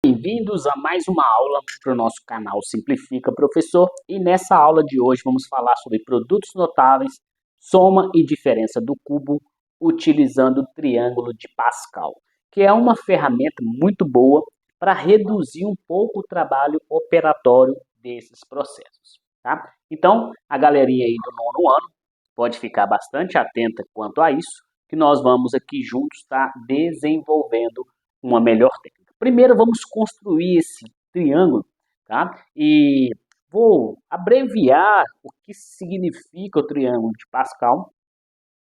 Bem-vindos a mais uma aula para o nosso canal Simplifica Professor, e nessa aula de hoje vamos falar sobre produtos notáveis, soma e diferença do cubo utilizando o triângulo de Pascal, que é uma ferramenta muito boa para reduzir um pouco o trabalho operatório desses processos, tá? Então, a galerinha aí do nono ano pode ficar bastante atenta quanto a isso, que nós vamos aqui juntos estar desenvolvendo uma melhor técnica. Primeiro vamos construir esse triângulo, tá? E vou abreviar o que significa o triângulo de Pascal,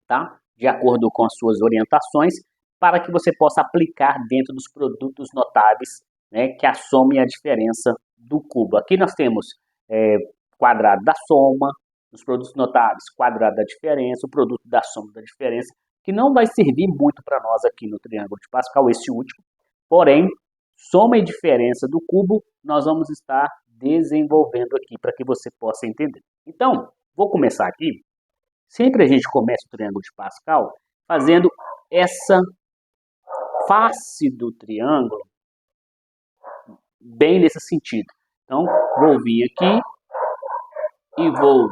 tá? De acordo com as suas orientações, para que você possa aplicar dentro dos produtos notáveis, né, que a soma e a diferença do cubo. Aqui nós temos quadrado da soma, os produtos notáveis, quadrado da diferença, o produto da soma da diferença, que não vai servir muito para nós aqui no triângulo de Pascal, esse último. Porém, soma e diferença do cubo, nós vamos estar desenvolvendo aqui para que você possa entender. Então, vou começar aqui. Sempre a gente começa o triângulo de Pascal fazendo essa face do triângulo bem nesse sentido. Então, vou vir aqui e vou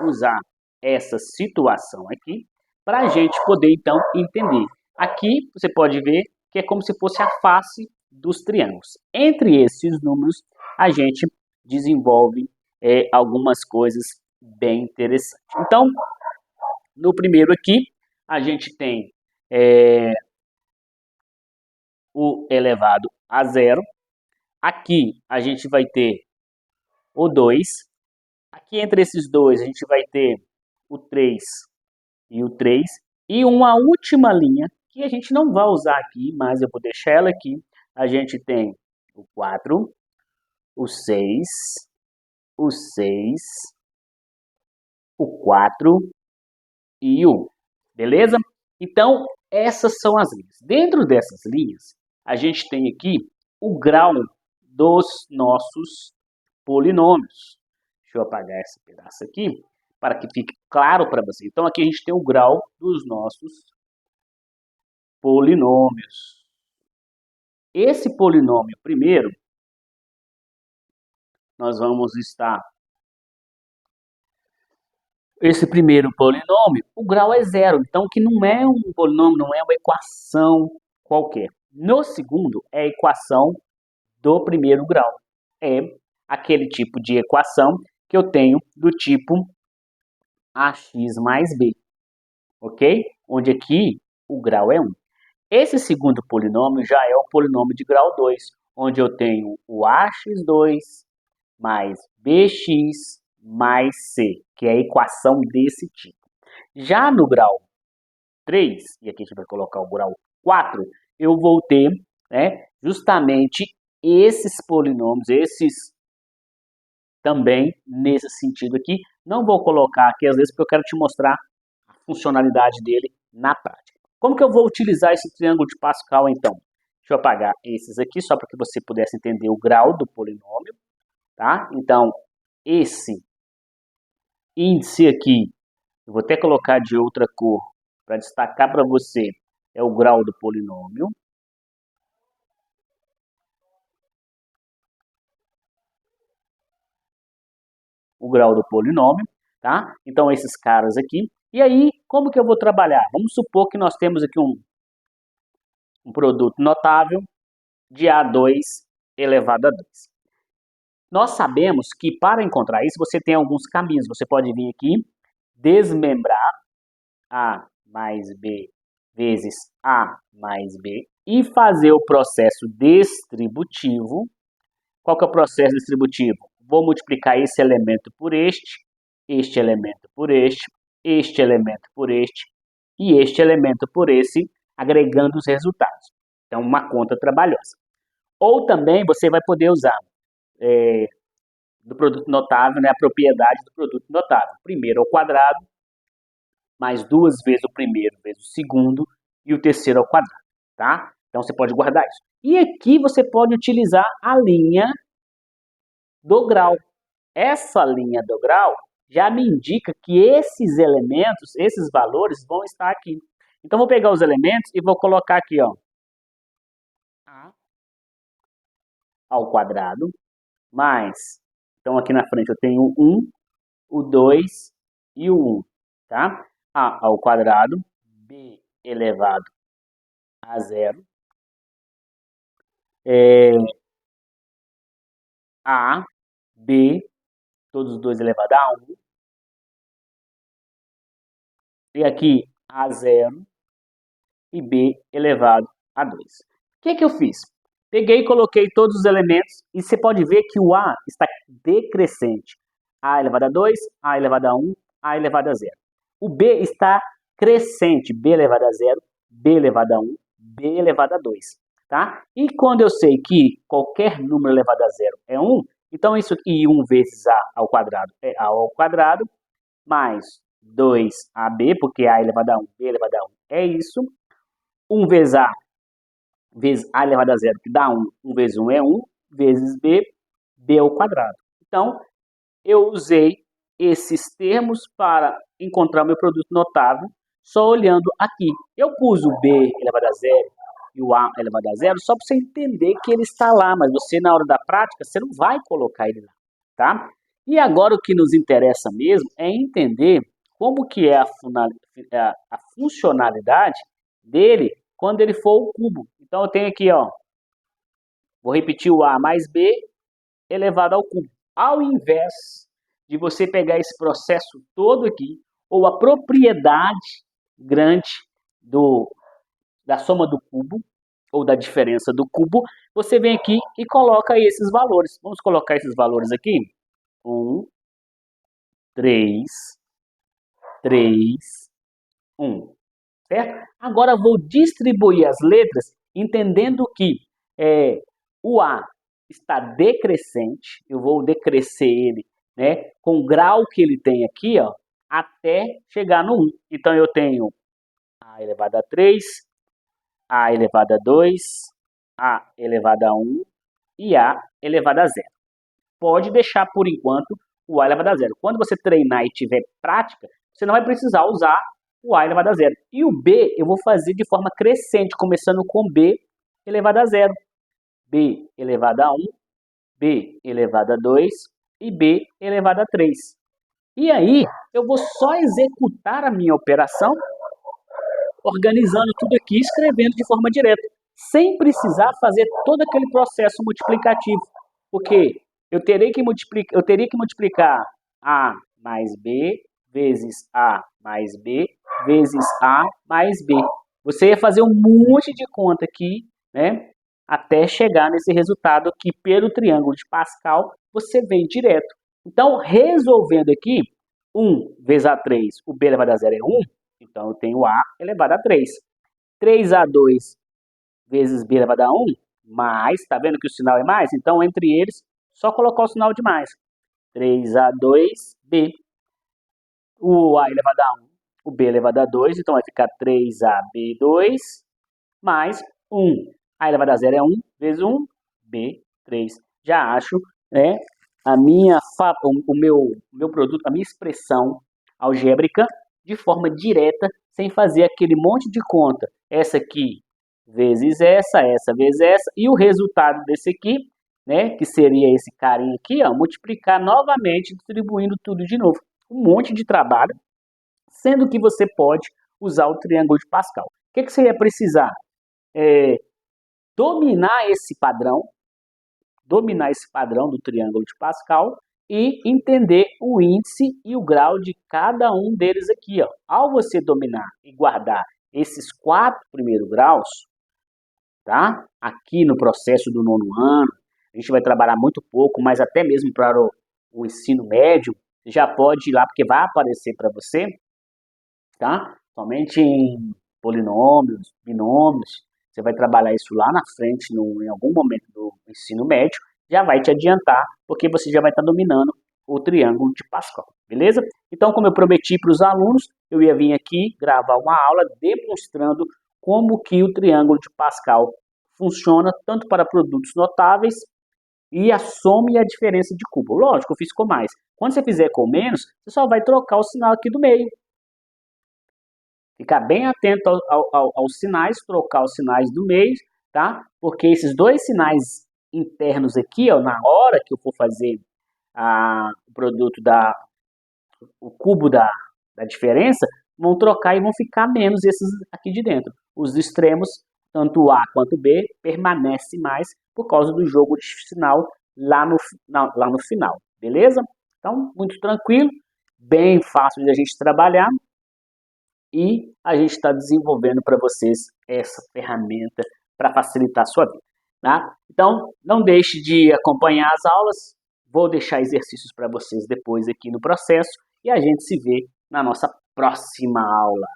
usar essa situação aqui para a gente poder, então, entender. Aqui, você pode ver que é como se fosse a face dos triângulos. Entre esses números, a gente desenvolve algumas coisas bem interessantes. Então, no primeiro aqui, a gente tem o elevado a zero. Aqui, a gente vai ter o 2. Aqui, entre esses dois, a gente vai ter o 3 e o 3. E uma última linha, que a gente não vai usar aqui, mas eu vou deixar ela aqui. A gente tem o 4, o 6, o 6, o 4 e o 1. Beleza? Então, essas são as linhas. Dentro dessas linhas, a gente tem aqui o grau dos nossos polinômios. Deixa eu apagar esse pedaço aqui, para que fique claro para você. Então, aqui a gente tem o grau dos nossos polinômios. Esse polinômio primeiro, nós vamos estar... Esse primeiro polinômio, o grau é zero. Então, que não é um polinômio, não é uma equação qualquer. No segundo, é a equação do primeiro grau. É aquele tipo de equação que eu tenho do tipo ax mais b, ok? Onde aqui o grau é 1. Esse segundo polinômio já é o polinômio de grau 2, onde eu tenho o ax2 mais bx mais c, que é a equação desse tipo. Já no grau 3, e aqui a gente vai colocar o grau 4, eu vou ter justamente esses polinômios, esses também nesse sentido aqui. Não vou colocar aqui às vezes porque eu quero te mostrar a funcionalidade dele na prática. Como que eu vou utilizar esse triângulo de Pascal então? Deixa eu apagar esses aqui só para que você pudesse entender o grau do polinômio, tá? Então, esse índice aqui, eu vou até colocar de outra cor para destacar para você, é o grau do polinômio. O grau do polinômio, tá? Então, esses caras aqui. E aí, como que eu vou trabalhar? Vamos supor que nós temos aqui um produto notável de A2 elevado a 2. Nós sabemos que para encontrar isso, você tem alguns caminhos. Você pode vir aqui, desmembrar A mais B vezes A mais B e fazer o processo distributivo. Qual que é o processo distributivo? Vou multiplicar esse elemento por este elemento por este elemento por este e este elemento por esse, agregando os resultados. Então, uma conta trabalhosa. Ou também você vai poder usar do produto notável, a propriedade do produto notável. Primeiro ao quadrado, mais duas vezes o primeiro vezes o segundo e o terceiro ao quadrado. Tá? Então, você pode guardar isso. E aqui você pode utilizar a linha do grau. Essa linha do grau já me indica que esses elementos, esses valores vão estar aqui. Então, vou pegar os elementos e vou colocar aqui, ó, A ao quadrado, mais, então aqui na frente eu tenho o 1, o 2 e o 1, tá? A ao quadrado, b elevado a zero, a, b, todos os dois elevado a 1, e aqui a zero e b elevado a 2. O que eu fiz? Peguei e coloquei todos os elementos e você pode ver que o a está decrescente. A elevado a 2, a elevado a 1, a elevado a 0. O b está crescente, b elevado a 0, b elevado a 1, b elevado a 2. Tá? E quando eu sei que qualquer número elevado a 0 é 1, então isso aqui, 1 vezes a ao quadrado é a ao quadrado, mais 2ab, porque a elevado a 1, b elevado a 1 é isso. 1 vezes a elevado a zero, que dá 1. 1 vezes 1 é 1, vezes b ao quadrado. Então, eu usei esses termos para encontrar o meu produto notável só olhando aqui. Eu pus o b elevado a zero e o a elevado a zero só para você entender que ele está lá, mas você, na hora da prática, você não vai colocar ele lá, tá? E agora o que nos interessa mesmo é entender como que é a funcionalidade dele quando ele for o cubo. Então eu tenho aqui, ó, vou repetir o a mais b elevado ao cubo. Ao invés de você pegar esse processo todo aqui, ou a propriedade grande da soma do cubo, ou da diferença do cubo, você vem aqui e coloca esses valores. Vamos colocar esses valores aqui. 1, 3, 3, 1. Certo? Agora vou distribuir as letras, entendendo que o A está decrescente, eu vou decrescer ele, né, com o grau que ele tem aqui, ó, até chegar no 1. Então eu tenho A elevado a 3, A elevado a 2, A elevado a 1 e A elevado a 0. Pode deixar por enquanto o A elevado a 0. Quando você treinar e tiver prática, você não vai precisar usar o A elevado a 0. E o B eu vou fazer de forma crescente, começando com B elevado a 0. B elevado a 1, B elevado a 2 e B elevado a 3. E aí, eu vou só executar a minha operação, organizando tudo aqui, escrevendo de forma direta, sem precisar fazer todo aquele processo multiplicativo. Porque eu teria que multiplicar A mais B vezes A mais B vezes A mais B. Você ia fazer um monte de conta aqui, né? Até chegar nesse resultado que pelo triângulo de Pascal você vem direto. Então, resolvendo aqui, 1 vezes A3, o B elevado a 0 é 1, então eu tenho A elevado a 3. 3A2 vezes B elevado a 1, mais, tá vendo que o sinal é mais? Então, entre eles, só colocar o sinal de mais. 3A2B. O A elevado a 1, o B elevado a 2, então vai ficar 3AB2 mais 1. A elevado a 0 é 1 vezes 1, B3. Já acho, né, o meu produto, a minha expressão algébrica de forma direta, sem fazer aquele monte de conta. Essa aqui vezes essa vezes essa, e o resultado desse aqui, né, que seria esse carinha aqui, ó, multiplicar novamente, distribuindo tudo de novo. Um monte de trabalho, sendo que você pode usar o triângulo de Pascal. O que você ia precisar? Dominar esse padrão do triângulo de Pascal e entender o índice e o grau de cada um deles aqui, ó. Ao você dominar e guardar esses 4 primeiros graus, tá? Aqui no processo do 9º ano, a gente vai trabalhar muito pouco, mas até mesmo para o ensino médio, você já pode ir lá, porque vai aparecer para você, tá? Somente em polinômios, binômios, você vai trabalhar isso lá na frente, em algum momento do ensino médio, já vai te adiantar, porque você já vai estar dominando o triângulo de Pascal, beleza? Então, como eu prometi para os alunos, eu ia vir aqui gravar uma aula demonstrando como que o triângulo de Pascal funciona tanto para produtos notáveis e a soma e a diferença de cubo. Lógico, eu fiz com mais. Quando você fizer com menos, você só vai trocar o sinal aqui do meio. Ficar bem atento aos sinais, trocar os sinais do meio, tá? Porque esses dois sinais internos aqui, ó, na hora que eu for fazer o produto o cubo da diferença, vão trocar e vão ficar menos esses aqui de dentro. Os extremos, tanto A quanto B, permanece mais por causa do jogo de final lá no final, beleza? Então, muito tranquilo, bem fácil de a gente trabalhar e a gente está desenvolvendo para vocês essa ferramenta para facilitar a sua vida. Tá? Então, não deixe de acompanhar as aulas, vou deixar exercícios para vocês depois aqui no processo e a gente se vê na nossa próxima aula.